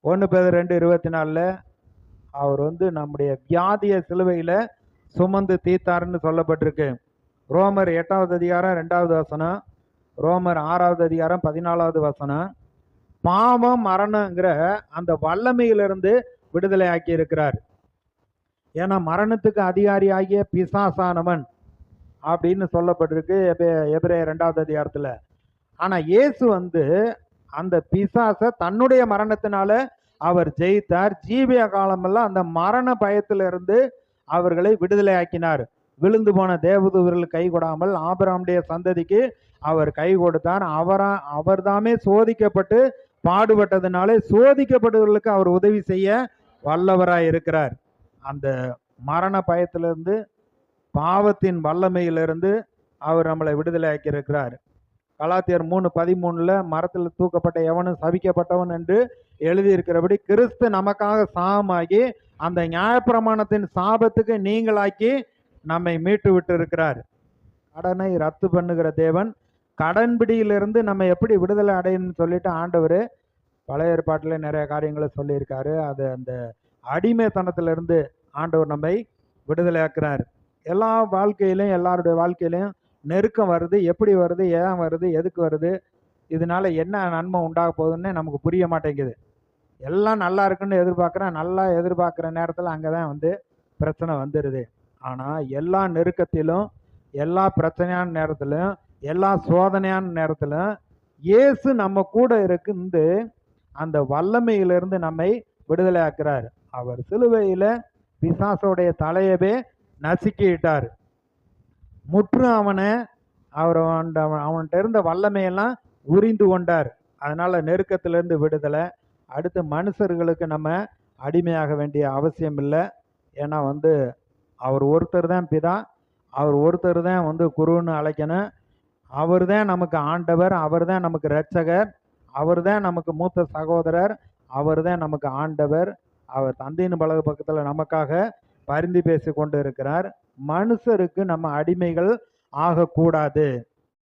1 பேதுரு 2:24 அவர் நம்முடைய வியாதிய சிலுவையில சுமந்து தீர்த்தாருன்னு சொல்லப்பட்டிருக்கு. ரோமர் 8வது அதிகாரம் 2வது வசனம், ரோமர் 6வது அதிகாரம் 14வது வசனம். பாவம் மரணங்கிற அந்த வல்லமையிலிருந்து விடுதலை ஆக்கி இருக்கிறார். ஏன்னா மரணத்துக்கு அதிகாரி ஆகிய பிசாசானவன் அப்படின்னு சொல்லப்பட்டிருக்கு எபிரேயர் 2வது அதிகாரத்துல. ஆனா இயேசு அந்த பிசாசை தன்னுடைய மரணத்தினால அவர் ஜெயித்தார். ஜீவிய காலமெல்லாம் அந்த மரண பயத்திலிருந்து அவர்களை விடுதலை ஆக்கினார். விழுந்து போன தேவதூதர்கள் கை கொடாமல் ஆபிரகாமுடைய சந்ததிக்கு அவர் கை கொடுத்தார். அவர் தாமே சோதிக்கப்பட்டு பாடுபட்டதுனாலே சோதிக்கப்பட்டவர்களுக்கு அவர் உதவி செய்ய வல்லவராய் இருக்கிறார். அந்த மரண பயத்திலிருந்து, பாவத்தின் வல்லமையிலிருந்து அவர் நம்மளை விடுதலை ஆக்கி இருக்கிறார். கலாத்தியர் 3:13 மரத்தில் தூக்கப்பட்ட எவனும் சபிக்கப்பட்டவன் என்று எழுதியிருக்கிறபடி கிறிஸ்து நமக்காக சாபமாகி அந்த நியாயப்பிரமாணத்தின் சாபத்துக்கு நீங்களாக்கி நம்மை மீட்டு விட்டு இருக்கிறார். கடனை ரத்து பண்ணுகிற தேவன் கடன்பிடியிலிருந்து நம்ம எப்படி விடுதலை அடையணும்னு சொல்லிட்டு ஆண்டவர் பழைய ஏற்பாட்டில் நிறைய காரியங்களை சொல்லியிருக்காரு. அது அந்த அடிமைத்தனத்திலிருந்து ஆண்டவர் நம்மை விடுதலை ஆக்குறார். எல்லா வாழ்க்கையிலையும், எல்லாருடைய வாழ்க்கையிலையும் நெருக்கம் வருது. எப்படி வருது, ஏன் வருது, எதுக்கு வருது, இதனால என்ன நன்மை உண்டாக போகுதுன்னு நமக்கு புரிய மாட்டேங்குது. எல்லாம் நல்லா இருக்குன்னு எதிர்பார்க்குறேன். நல்லா எதிர்பார்க்குற நேரத்தில் அங்கே தான் பிரச்சனை வந்துடுது. ஆனால் எல்லா நெருக்கத்திலும், எல்லா பிரச்சனையான நேரத்திலும், எல்லா சோதனையான நேரத்திலும் இயேசு நம்ம கூட இருந்து அந்த வல்லமையிலிருந்து நம்மை விடுதலை ஆக்குறார். அவர் சிலுவையில பிசாசோடைய தலையவே நசுக்கிட்டார். முற்றும் அவன்கிட்ட இருந்த வல்லமையெல்லாம் உரிந்து கொண்டார். அதனால நெருக்கத்திலிருந்து விடுதலை. அடுத்து மனுஷர்களுக்கு நம்ம அடிமையாக வேண்டிய அவசியம் இல்லை. ஏன்னா அவர் ஒருத்தர் தான் பிதா, அவர் ஒருத்தர் தான் குருன்னு அழைக்கணும். அவர் தான் நமக்கு ஆண்டவர், அவர் தான் நமக்கு இரட்சகர், அவர் தான் நமக்கு மூத்த சகோதரர், அவர் தான் நமக்கு ஆண்டவர். அவர் தந்தையின் பலக பக்கத்தில் நமக்காக பரிந்து பேசி கொண்டு இருக்கிறார். மனுஷருக்கு நம்ம அடிமைகள் ஆகக்கூடாது.